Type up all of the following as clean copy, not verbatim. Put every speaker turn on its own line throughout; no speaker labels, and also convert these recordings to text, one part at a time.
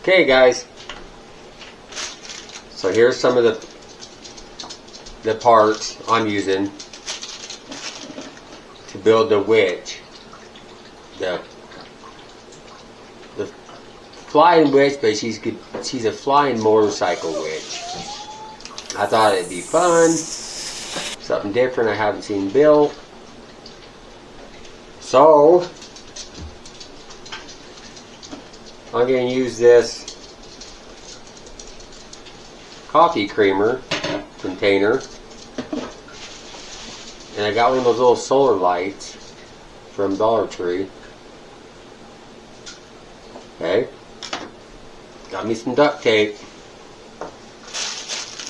Okay guys, so here's some of the parts I'm using to build the WiTch. The flying WiTch, but she's a flying motorcycle WiTch. I thought it'd be fun, something different I haven't seen built. So I'm going to use this coffee creamer container, and I got one of those little solar lights from Dollar Tree. Okay, got me some duct tape,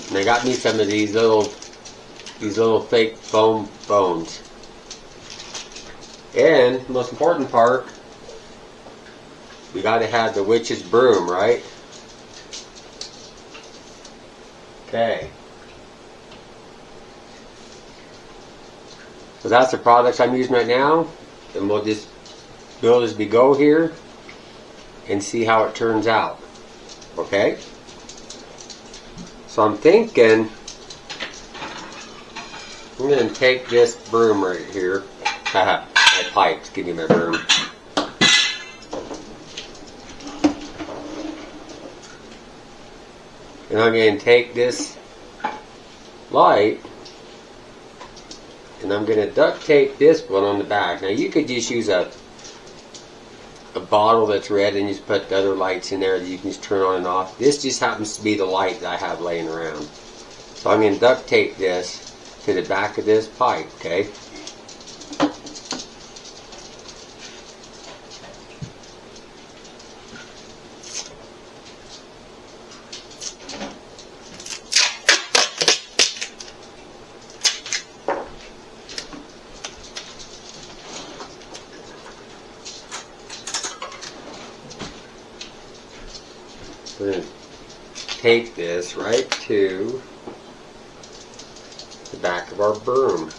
and I got me some of these little fake foam bones. And the most important part, we got to have the witch's broom, right? Okay. So that's the products I'm using right now, and we'll just build as we go here and see how it turns out. Okay? So I'm thinking I'm going to take this broom right here. Haha, my pipes, give me my broom. And I'm going to take this light and I'm going to duct tape this one on the back. Now you could just use a bottle that's red and just put the other lights in there that you can just turn on and off. This just happens to be the light that I have laying around. So I'm going to duct tape this to the back of this pipe, okay? We're going to tape this right to the back of our broom.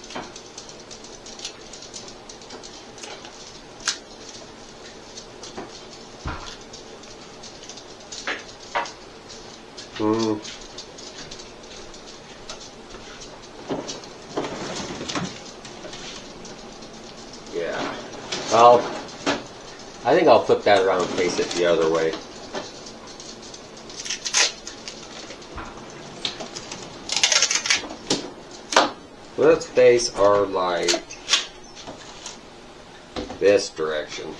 Yeah. Well, I think I'll flip that around and face it the other way. Let's face our light this direction.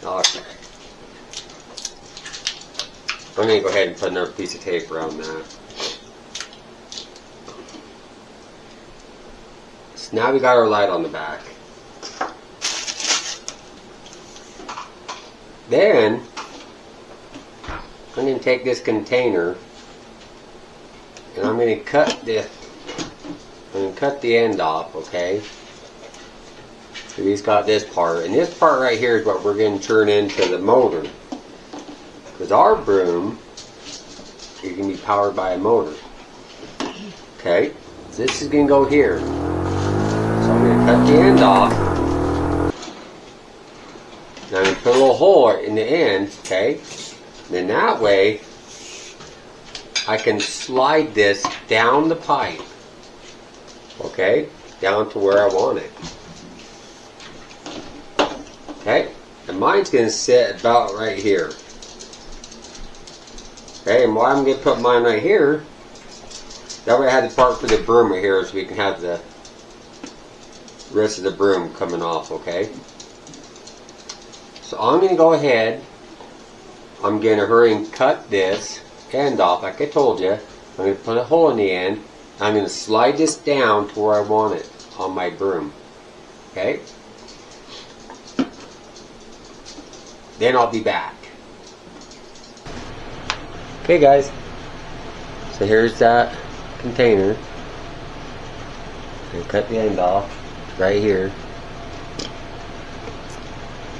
Okay. I'm going to go ahead and put another piece of tape around that. So now we got our light on the back. Then I'm going to take this container and I'm going to cut the end off, okay? So he's got this part, and this part right here is what we're going to turn into the motor, because our broom is going to be powered by a motor. Okay, so this is going to go here. So I'm going to cut the end off. Now I'm going to put a little hole in the end, okay? Then that way, I can slide this down the pipe, okay, down to where I want it. Okay, and mine's going to sit about right here. Okay, and why I'm going to put mine right here, that way I have the part for the broom right here so we can have the rest of the broom coming off, okay? So I'm going to go ahead, I'm going to hurry and cut this end off like I told you. I'm going to put a hole in the end. I'm going to slide this down to where I want it on my broom. Okay? Then I'll be back. Okay guys, so here's that container. I cut the end off right here.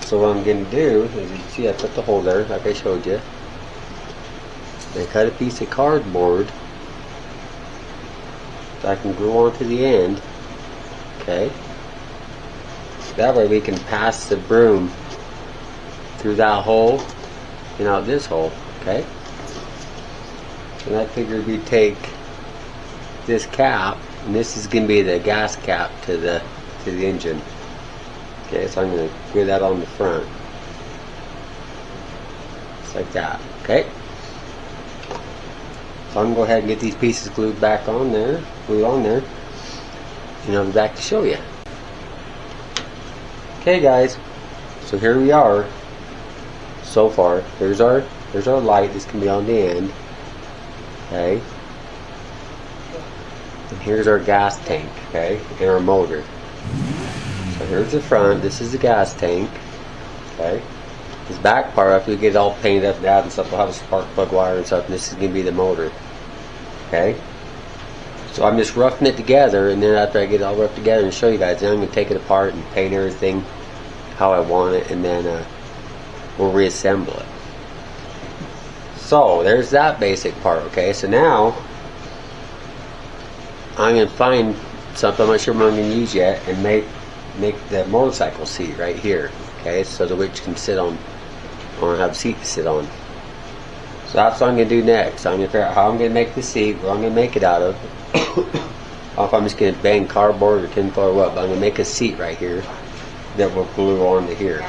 So what I'm going to do is, you see I put the hole there like I showed you. I cut a piece of cardboard that I can glue onto the end. Okay. That way we can pass the broom through that hole and out this hole, okay? And I figured we'd take this cap, and this is going to be the gas cap to the engine. Okay, so I'm going to glue that on the front. Just like that, okay? So I'm going to go ahead and get these pieces glued on there, and I'll be back to show you. Okay guys, so here we are. So far, there's our light. This can be on the end. Okay. And here's our gas tank, okay, and our motor. So here's the front. This is the gas tank. Okay. This back part, after we get it all painted up and out and stuff, we'll have a spark plug wire and stuff, and this is going to be the motor. Okay. So I'm just roughing it together, and then after I get it all roughed together and show you guys, then I'm going to take it apart and paint everything how I want it, and then we'll reassemble it. So there's that basic part, okay? So now I'm going to find something I'm not sure what I'm going to use yet, and make the motorcycle seat right here, okay? So the WiTch can sit on, or have a seat to sit on. So that's what I'm going to do next. I'm going to figure out how I'm going to make the seat, what I'm going to make it out of. I don't know if I'm just going to bang cardboard or tinfoil or what, but I'm going to make a seat right here that will glue onto here.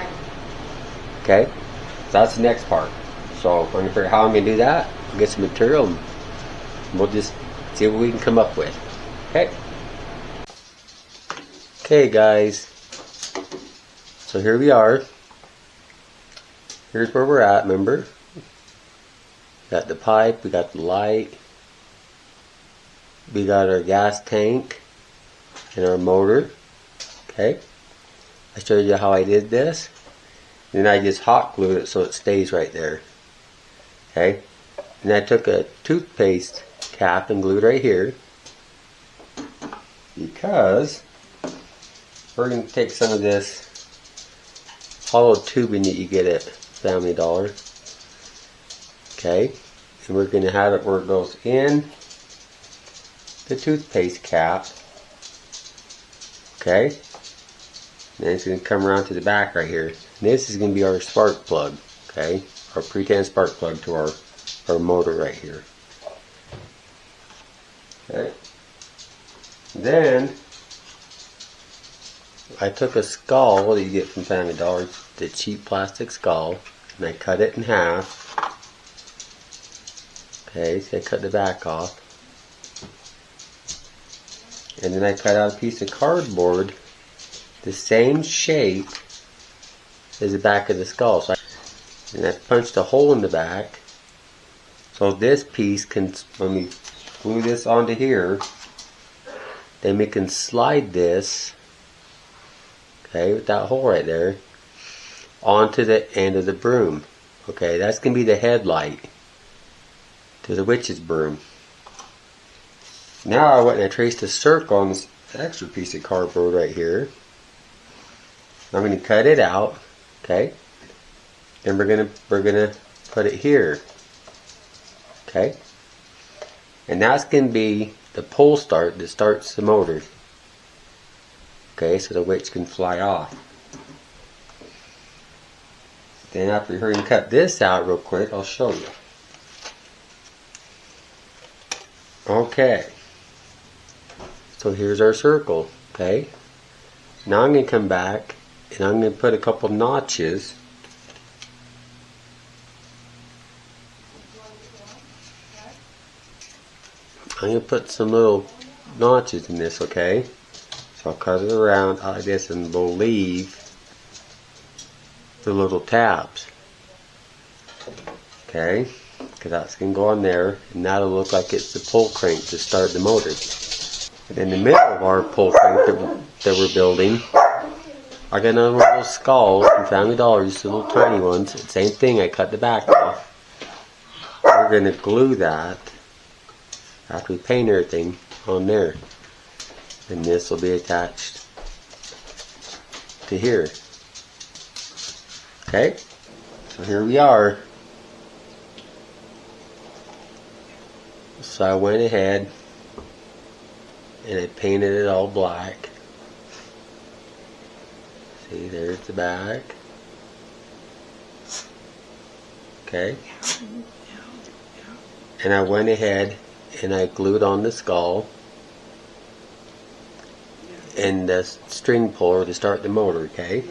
Okay? So that's the next part. So I'm going to figure out how I'm going to do that, get some material, and we'll just see what we can come up with. Okay? Okay guys, so here we are. Here's where we're at, remember? We got the pipe, we got the light, we got our gas tank and our motor. Okay? I showed you how I did this. Then I just hot glued it so it stays right there. Okay? And I took a toothpaste cap and glued right here, because we're going to take some of this hollow tubing that you get at Family Dollar. Okay? And we're going to have it where it goes in the toothpaste cap. Okay? And it's going to come around to the back right here. And this is going to be our spark plug. Okay? Our pretend spark plug to our motor right here. Okay? Then I took a skull that you get from Family Dollar, the cheap plastic skull, and I cut it in half. Okay, so I cut the back off. And then I cut out a piece of cardboard the same shape as the back of the skull. So I punched a hole in the back. So this piece can, when we glue this onto here, then we can slide this, okay, with that hole right there, onto the end of the broom. Okay, that's going to be the headlight to the WiTch's broom. Now I went and I traced a circle on this extra piece of cardboard right here. I'm going to cut it out, okay, and we're gonna put it here, okay, and that's going to be the pull start that starts the motor. Okay, so the WiTch can fly off. Then after we hurry and cut this out real quick, I'll show you. Okay, so here's our circle. Okay, now I'm going to come back and I'm going to put a couple notches . I'm going to put some little notches in this, okay? So I'll cut it around like this, and we'll leave the little tabs. Okay? Because that's going to go on there, and that'll look like it's the pull crank to start the motor. And in the middle of our pull crank that we're building, I got another one of those skulls from Family Dollar, just the little tiny ones. Same thing, I cut the back off. We're going to glue that after we paint everything on there, and this will be attached to here. Okay, so here we are. So I went ahead and I painted it all black. See, there's the back. Okay. And I went ahead and I glued on the skull and the string puller to start the motor, okay?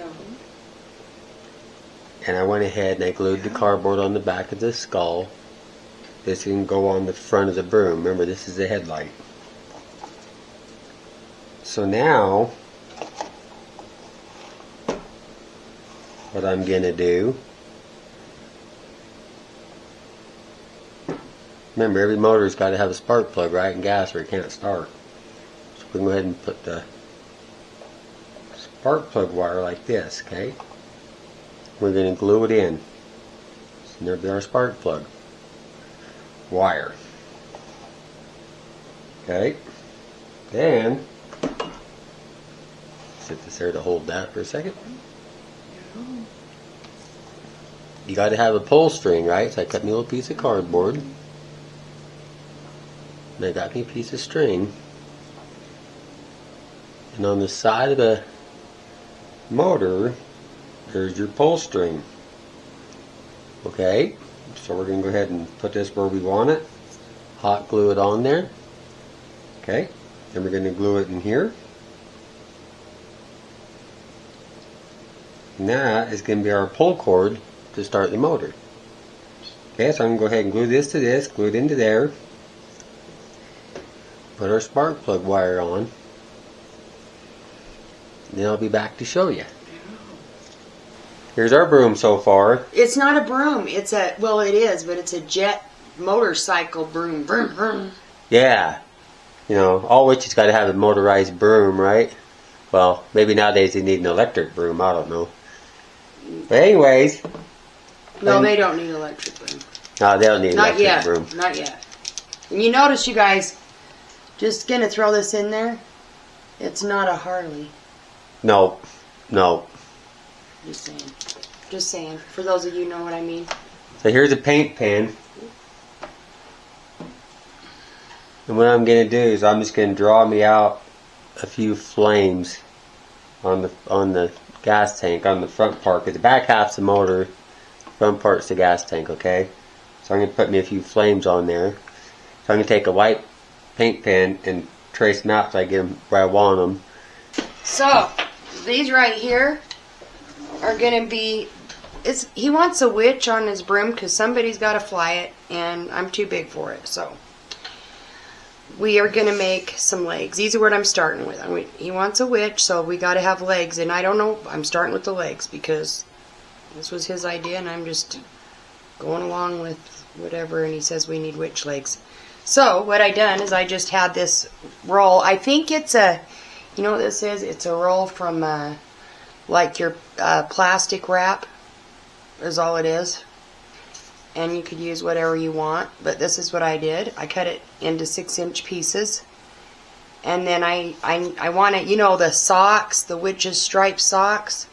And I went ahead and I glued the cardboard on the back of the skull. This can go on the front of the broom. Remember, this is the headlight. So now, what I'm going to do, remember every motor's got to have a spark plug, right, and gas or it can't start. So we can go ahead and put the spark plug wire like this, okay? We're going to glue it in. So there'll be our spark plug wire. Okay. Then set this there to hold that for a second. You got to have a pull string, right? So I cut me a little piece of cardboard. And I got me a piece of string. And on the side of the motor, there's your pull string. Okay, so we're going to go ahead and put this where we want it. Hot glue it on there. Okay, then we're going to glue it in here. And that is going to be our pull cord to start the motor. Okay, so I'm going to go ahead and glue this to this, glue it into there. Put our spark plug wire on. And then I'll be back to show you. Here's our broom so far.
It's not a broom. It's a, well, it is, but it's a jet motorcycle broom. Vroom, vroom.
Yeah. You know, all WiTch has got to have a motorized broom, right? Well, maybe nowadays they need an electric broom. I don't know. But anyways.
No, they don't need an electric broom.
No, they don't need an
Not
electric
yet.
broom.
Not yet. And you notice, you guys, just going to throw this in there. It's not a Harley.
No. No.
Just saying. Just saying. For those of you who know what I mean.
So here's a paint pen. And what I'm going to do is I'm just going to draw me out a few flames on the gas tank on the front part, because the back half's the motor, front part's the gas tank, okay? So I'm going to put me a few flames on there. So I'm going to take a white paint pen and trace them out so I get them where I want them.
So, these right here are going to be, he wants a WiTch on his broom because somebody's got to fly it, and I'm too big for it, so. We are going to make some legs. These are what I'm starting with. He wants a WiTch, so we got to have legs. And I don't know, I'm starting with the legs because this was his idea, and I'm just going along with whatever, and he says we need WiTch legs. So, what I done is I just had this roll. I think it's a, you know what this is? It's a roll from, like your plastic wrap is all it is. And you could use whatever you want, but this is what I did. I cut it into 6-inch pieces, and then I want it, you know, the socks, the WiTch's striped socks.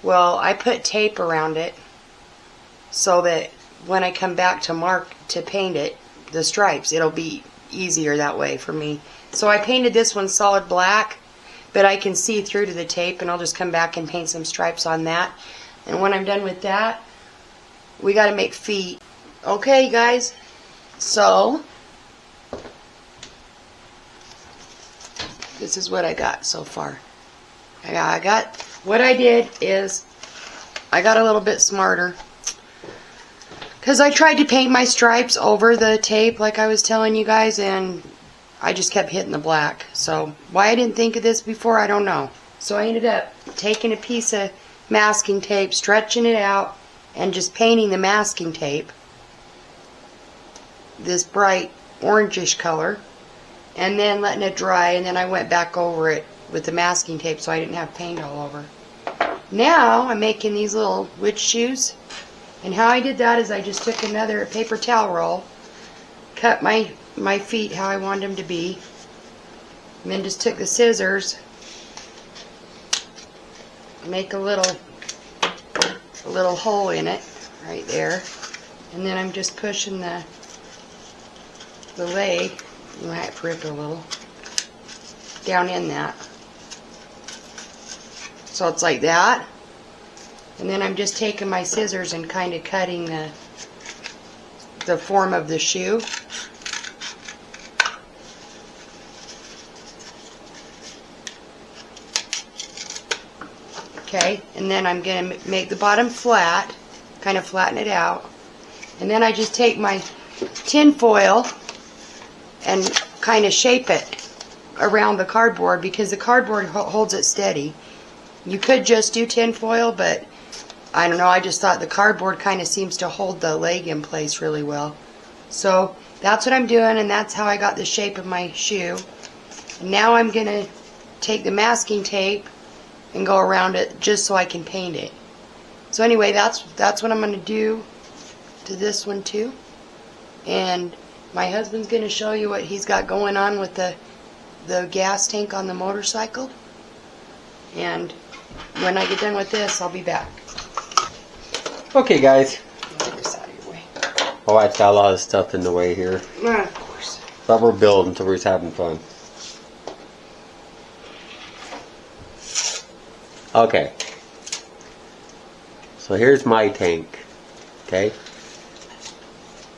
Well, I put tape around it so that when I come back to paint it, the stripes, it'll be easier that way for me. So I painted this one solid black, but I can see through to the tape, and I'll just come back and paint some stripes on that. And when I'm done with that, we got to make feet. Okay, guys. So, this is what I got so far. What I did is, I got a little bit smarter. Because I tried to paint my stripes over the tape like I was telling you guys, and I just kept hitting the black. So, why I didn't think of this before, I don't know. So I ended up taking a piece of masking tape, stretching it out, and just painting the masking tape this bright orangish color, and then letting it dry, and then I went back over it with the masking tape so I didn't have paint all over. Now I'm making these little WiTch shoes, and how I did that is I just took another paper towel roll, cut my feet how I wanted them to be, and then just took the scissors, make a little hole in it right there, and then I'm just pushing the leg, you might have to rip it a little, down in that. So it's like that. And then I'm just taking my scissors and kind of cutting the form of the shoe. Okay, and then I'm going to make the bottom flat, kind of flatten it out. And then I just take my tin foil and kind of shape it around the cardboard because the cardboard holds it steady. You could just do tin foil, but I don't know, I just thought the cardboard kind of seems to hold the leg in place really well. So that's what I'm doing, and that's how I got the shape of my shoe. And now I'm going to take the masking tape and go around it just so I can paint it. So anyway, that's what I'm going to do to this one too. And my husband's going to show you what he's got going on with the gas tank on the motorcycle. And when I get done with this, I'll be back.
Okay, guys.
Get this out of your way.
Oh, I got a lot of stuff in the way here.
Of course.
But we're building, so we're just having fun. Okay. So here's my tank. Okay.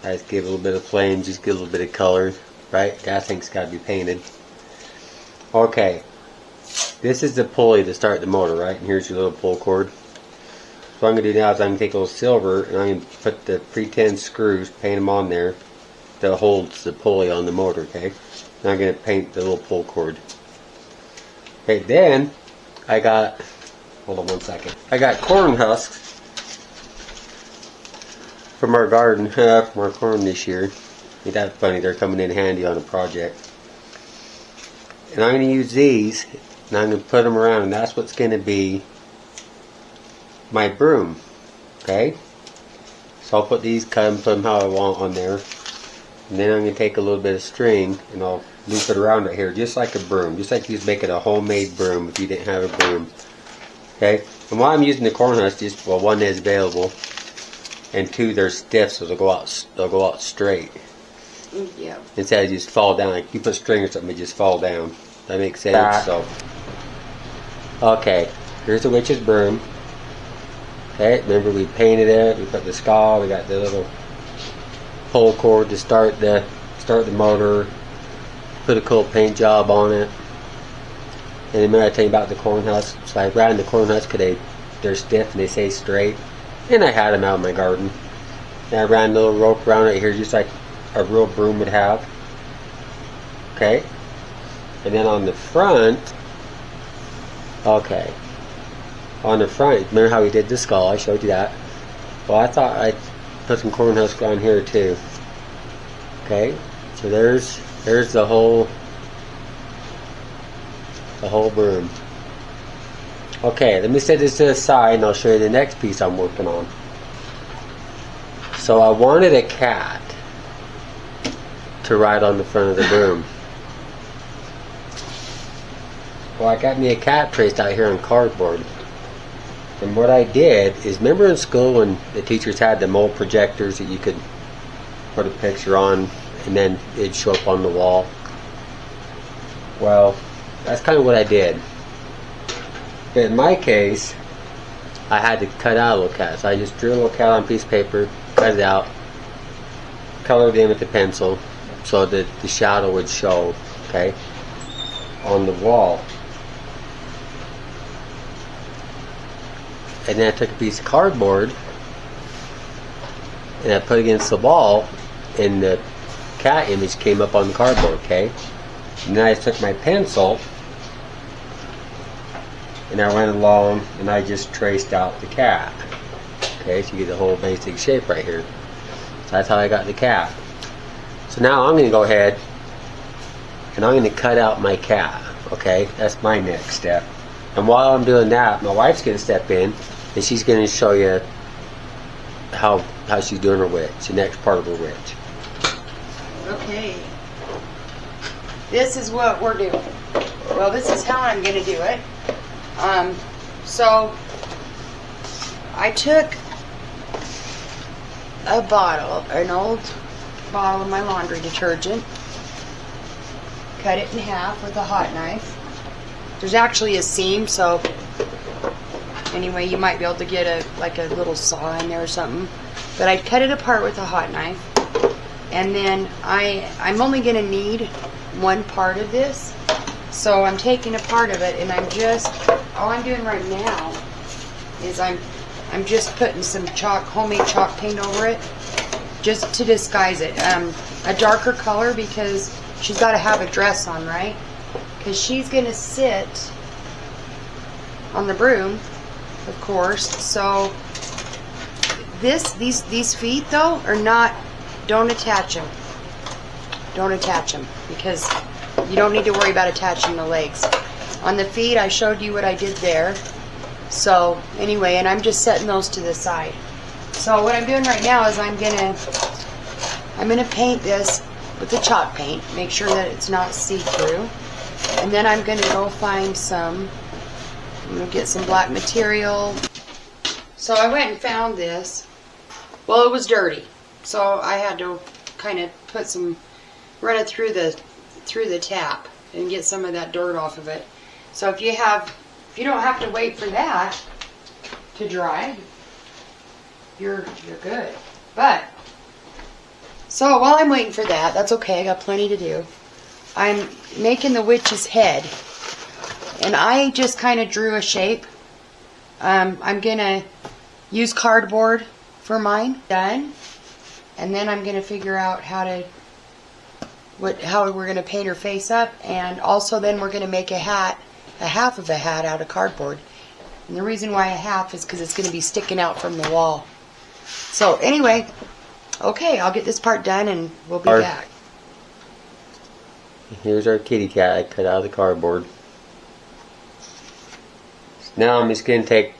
I just give a little bit of flame, just give a little bit of color. Right? Gas tank's got to be painted. Okay. This is the pulley to start the motor, right? And here's your little pull cord. So what I'm going to do now is I'm going to take a little silver and I'm going to put the pretend screws, paint them on there that holds the pulley on the motor, okay? And I'm going to paint the little pull cord. Okay, then I got, hold on one second. I got corn husks from our garden, from our corn this year. Ain't that funny? They're coming in handy on a project. And I'm going to use these and I'm going to put them around, and that's what's going to be my broom. Okay, so I'll put these, cut them, put them how I want on there, and then I'm going to take a little bit of string and I'll loop it around right here just like a broom, just like you'd make it a homemade broom if you didn't have a broom. Okay, and while I'm using the corn husk, just, well, one is available, and two, they're stiff, so they'll go out straight.
Yeah.
Instead of just fall down, like you put string or something, they just fall down. That makes sense. So, okay, here's the WiTch's broom. Okay, remember we painted it, we put the skull, we got the little pull cord to start the motor, put a cool paint job on it. And then I tell you about the corn husk. So I ran the corn husk because they're stiff and they stay straight. And I had them out in my garden. And I ran a little rope around it here just like a real broom would have. Okay. And then on the front, okay. On the front, remember how we did the skull? I showed you that. Well, I thought I'd put some corn husk on here too. Okay, so there's the whole broom. Okay, let me set this to the side and I'll show you the next piece I'm working on. So I wanted a cat to ride on the front of the broom. Well, I got me a cat traced out here on cardboard. And what I did is, remember in school when the teachers had the mold projectors that you could put a picture on and then it'd show up on the wall? Well, that's kind of what I did. But in my case, I had to cut out a little cat. So I just drew a little cat on a piece of paper, cut it out, colored it in with the pencil so that the shadow would show, okay, on the wall. And then I took a piece of cardboard and I put it against the wall and the cat image came up on the cardboard, okay? And then I took my pencil and I went along and I just traced out the cat. Okay, so you get the whole basic shape right here. So that's how I got the cat. So now I'm going to go ahead and I'm going to cut out my cat. Okay, that's my next step. And while I'm doing that, my wife's going to step in and she's going to show you how she's doing her WiTch, the next part of her WiTch.
Okay. This is what we're doing. Well, this is how I'm going to do it. So I took a bottle, an old bottle of my laundry detergent, cut it in half with a hot knife. There's actually a seam, so Anyway, you might be able to get a little saw in there or something. But I cut it apart with a hot knife. And then I'm only going to need one part of this. So I'm taking a part of it, and all I'm doing right now is I'm just putting some homemade chalk paint over it, just to disguise it. A darker color because she's got to have a dress on, right? Because she's going to sit on the broom, of course. So these feet though are not. Don't attach them. Don't attach them because you don't need to worry about attaching the legs. On the feet, I showed you what I did there. So anyway, and I'm just setting those to the side. So what I'm doing right now is I'm gonna paint this with the chalk paint. Make sure that it's not see-through. And then I'm gonna go find I'm gonna get some black material. So I went and found this. Well, it was dirty. So I had to kind of run it through the tap and get some of that dirt off of it. So if you don't have to wait for that to dry, you're good. But so while I'm waiting for that, that's okay. I got plenty to do. I'm making the witch's head, and I just kind of drew a shape. I'm gonna use cardboard for mine. Done. And then I'm going to figure out how we're going to paint her face up, and also then we're going to make a half of a hat out of cardboard. And the reason why a half is because it's going to be sticking out from the wall. So anyway, okay, I'll get this part done and we'll be back.
Here's our kitty cat I cut out of the cardboard. Now I'm just going to take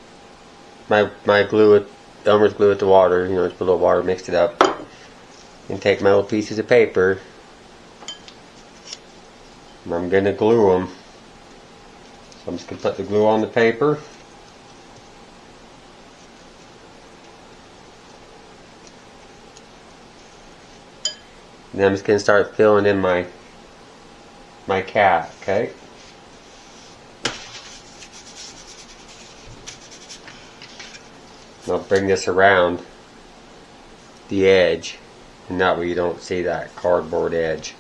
my glue, Elmer's glue with the water, just put a little water, mixed it up. And take my little pieces of paper, and I'm going to glue them. So I'm just going to put the glue on the paper. And then I'm just going to start filling in my cat, okay? And I'll bring this around the edge. And that way you don't see that cardboard edge.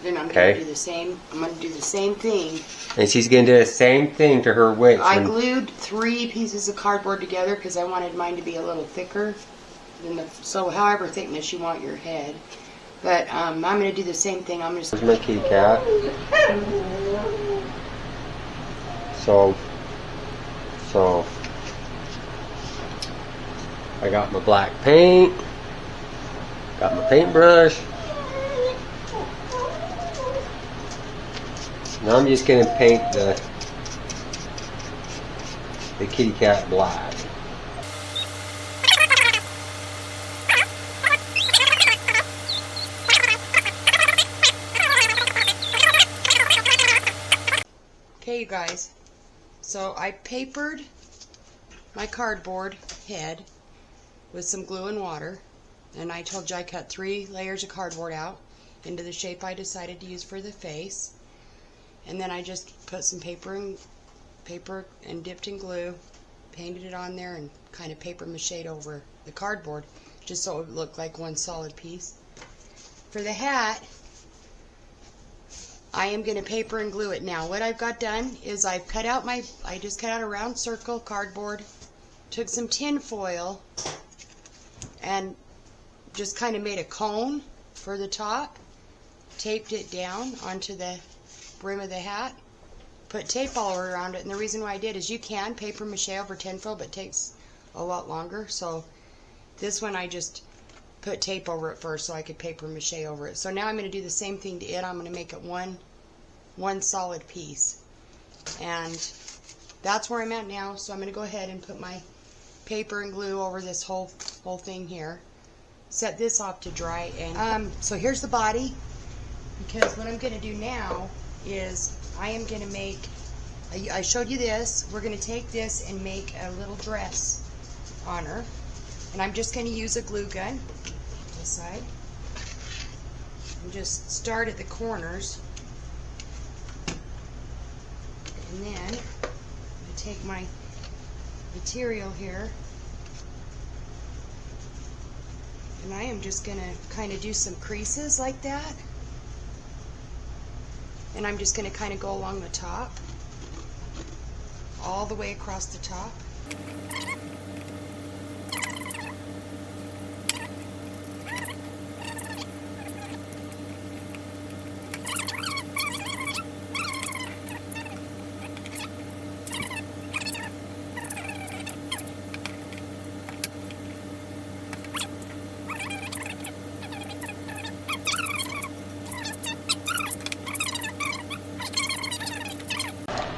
Then I'm going to do the same. I'm going to do the same thing.
And she's going to do the same thing to her witch.
I glued 3 pieces of cardboard together because I wanted mine to be a little thicker than so however thickness you want your head. But I'm going to do the same thing. I'm just.
Here's my kitty cat. So I got my black paint. Got my paintbrush. Now I'm just going to paint the kitty cat black.
Okay, you guys. So I papered my cardboard head with some glue and water. And I told you I cut 3 layers of cardboard out into the shape I decided to use for the face. And then I just put some paper and dipped in glue, painted it on there, and kind of paper mache'd over the cardboard just so it would look like one solid piece. For the hat, I am going to paper and glue it now. What I've got done is I just cut out a round circle of cardboard, took some tin foil, and just kind of made a cone for the top, taped it down onto the brim of the hat, put tape all around it. And the reason why I did is you can paper mache over tin foil, but it takes a lot longer. So this one I just put tape over it first so I could paper mache over it. So now I'm going to do the same thing to it. I'm going to make it one solid piece, and that's where I'm at now. So I'm going to go ahead and put my paper and glue over this whole thing here. Set this off to dry, and so here's the body. Because what I'm going to do now is I am going to make. I showed you this. We're going to take this and make a little dress on her, and I'm just going to use a glue gun. This side, and just start at the corners, and then I take my material here. And I am just going to kind of do some creases like that. And I'm just going to kind of go along the top, all the way across the top.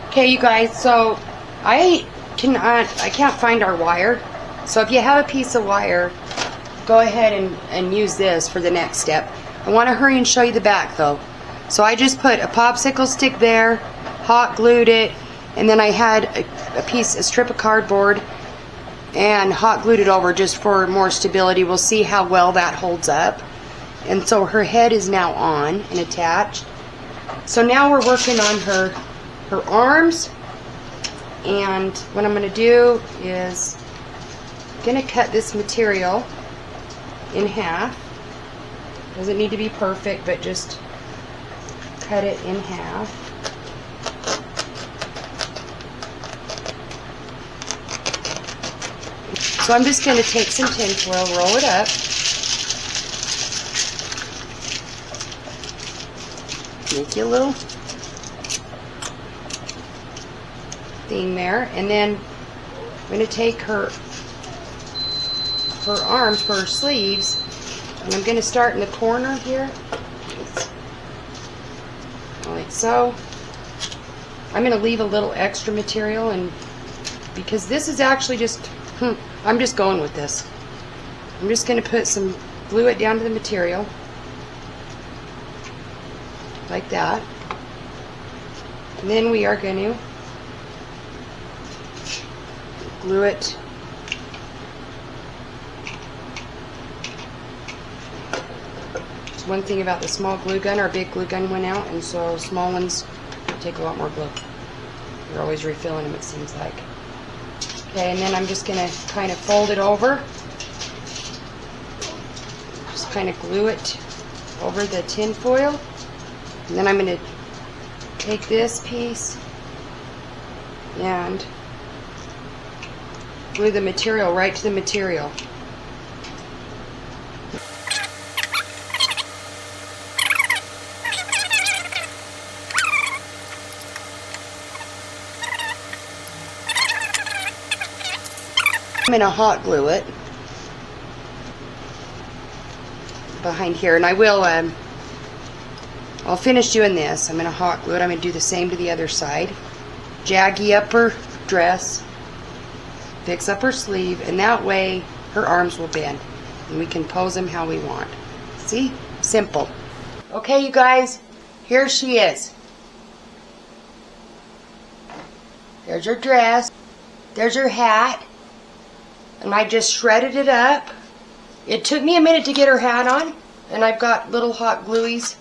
Okay, you guys, so I can't find our wire. So if you have a piece of wire, go ahead and use this for the next step. I want to hurry and show you the back though. So I just put a popsicle stick there, hot glued it, and then I had a strip of cardboard and hot glued it over just for more stability. We'll see how well that holds up. And so her head is now on and attached. So now we're working on her arms, and what I'm going to do is I'm going to cut this material in half. Doesn't need to be perfect, but just cut it in half. So I'm just going to take some tin foil, roll it up, make you a little thing there, and then I'm going to take her arms for her sleeves, and I'm going to start in the corner here, like so. I'm going to leave a little extra material, and because this is actually just, I'm just going with this. I'm just going to put some, glue it down to the material, like that, and then we are going to glue it one thing about the small glue gun, our big glue gun went out, and so small ones take a lot more glue. You're always refilling them, it seems like. Okay, and then I'm just going to kind of fold it over. Just kind of glue it over the tin foil. And then I'm going to take this piece and glue the material right to the material. I'm going to hot glue it behind here, and I will, I'll finish doing this. I'm going to hot glue it. I'm going to do the same to the other side. Jaggy up her dress, fix up her sleeve, and that way her arms will bend, and we can pose them how we want. See? Simple. Okay, you guys, here she is. There's her dress. There's her hat. And I just shredded it up. It took me a minute to get her hat on, and I've got little hot glueies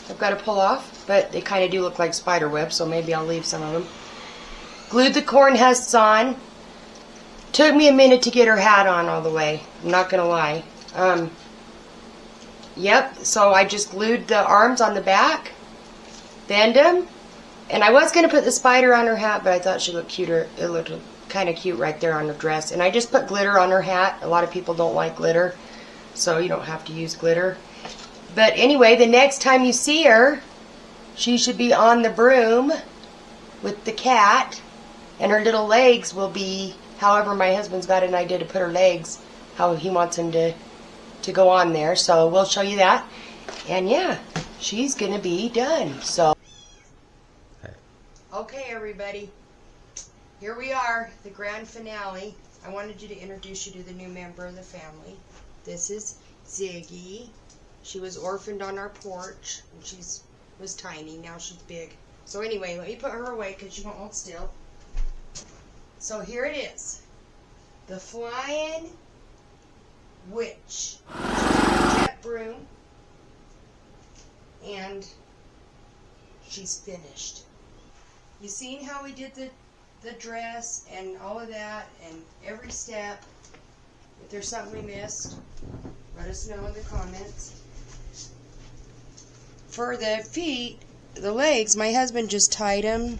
I've got to pull off, but they kind of do look like spider webs, so maybe I'll leave some of them. Glued the corn husks on. Took me a minute to get her hat on all the way. I'm not going to lie. Yep, so I just glued the arms on the back, bend them, and I was going to put the spider on her hat, but I thought she looked cuter. It looked kind of cute right there on her dress. And I just put glitter on her hat. A lot of people don't like glitter, so you don't have to use glitter. But anyway, the next time you see her, she should be on the broom with the cat, and her little legs will be however my husband's got an idea to put her legs, how he wants them to go on there. So we'll show you that. And yeah, she's gonna be done. So okay, everybody, here we are, the grand finale. I wanted you to introduce you to the new member of the family. This is Ziggy. She was orphaned on our porch, and she was tiny. Now she's big. So anyway, let me put her away because she won't hold still. So here it is, the flying witch. Jet broom, and she's finished. You seen how we did the dress and all of that and every step. If there's something we missed, let us know in the comments. For the feet, the legs, my husband just tied them,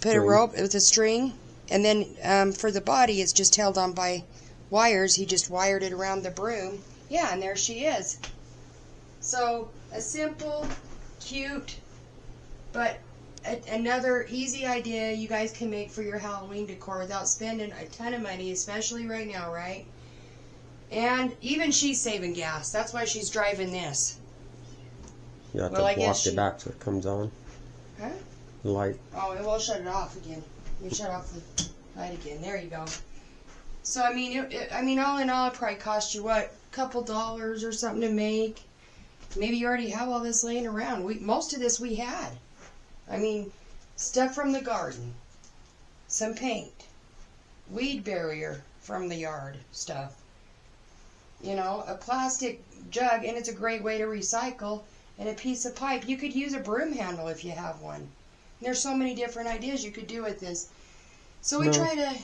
put a rope with a string, and then for the body, it's just held on by wires. He just wired it around the broom. Yeah, and there she is. So, a simple, cute, but another easy idea you guys can make for your Halloween decor without spending a ton of money, especially right now, right? And even she's saving gas. That's why she's driving this.
You have to block it back so it comes on.
Huh?
The light.
Oh, it will shut it off again. You shut off the light again. There you go. So I mean, all in all, it probably cost you what, a couple dollars or something to make. Maybe you already have all this laying around. Most of this we had. I mean, stuff from the garden, some paint, weed barrier from the yard stuff. You know, a plastic jug, and it's a great way to recycle. And a piece of pipe. You could use a broom handle if you have one. There's so many different ideas you could do with this. So we try to...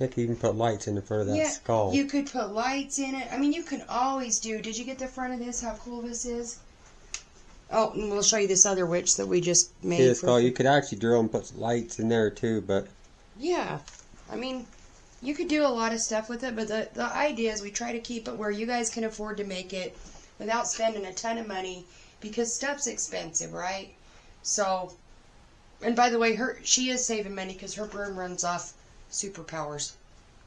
You could even put lights in the front of that skull.
You could put lights in it. I mean, you can always do... Did you get the front of this? How cool this is? Oh, and we'll show you this other witch that we just made.
Yeah, skull. You could actually drill and put lights in there too, but...
Yeah. I mean, you could do a lot of stuff with it, but the idea is we try to keep it where you guys can afford to make it without spending a ton of money, because stuff's expensive, right? So, and by the way, she is saving money because her broom runs off superpowers.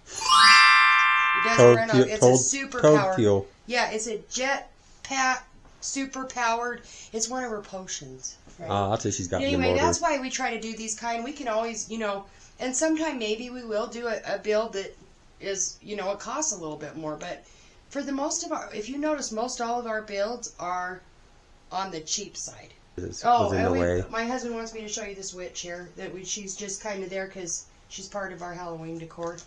It doesn't run off. It's a superpower. Fuel. Yeah, it's a jet pack, super powered. It's one of her potions. Right?
I'll say she's got.
Anyway, that's why we try to do these kind. We can always, and sometime maybe we will do a build that is, it costs a little bit more, but. For the most of our, if you notice, most all of our builds are on the cheap side. My husband wants me to show you this witch here. She's just kind of there because she's part of our Halloween decor.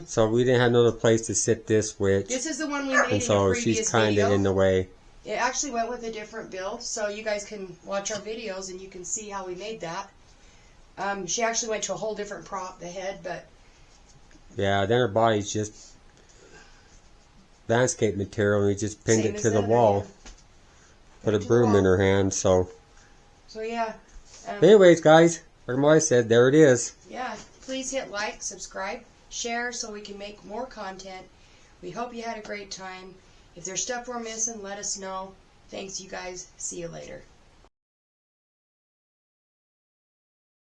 So we didn't have another place to sit this witch.
This is the one we made in a previous
video. So she's kind of in the way.
It actually went with a different build, so you guys can watch our videos and you can see how we made that. She actually went to a whole different prop, the head, but...
Yeah, then her body's just... landscape material, and we just pinned it to the wall. Put a broom in her hand, so yeah. Anyways, guys, like I said, there it is.
Yeah, please hit like, subscribe, share so we can make more content. We hope you had a great time. If there's stuff we're missing, let us know. Thanks, you guys. See you later.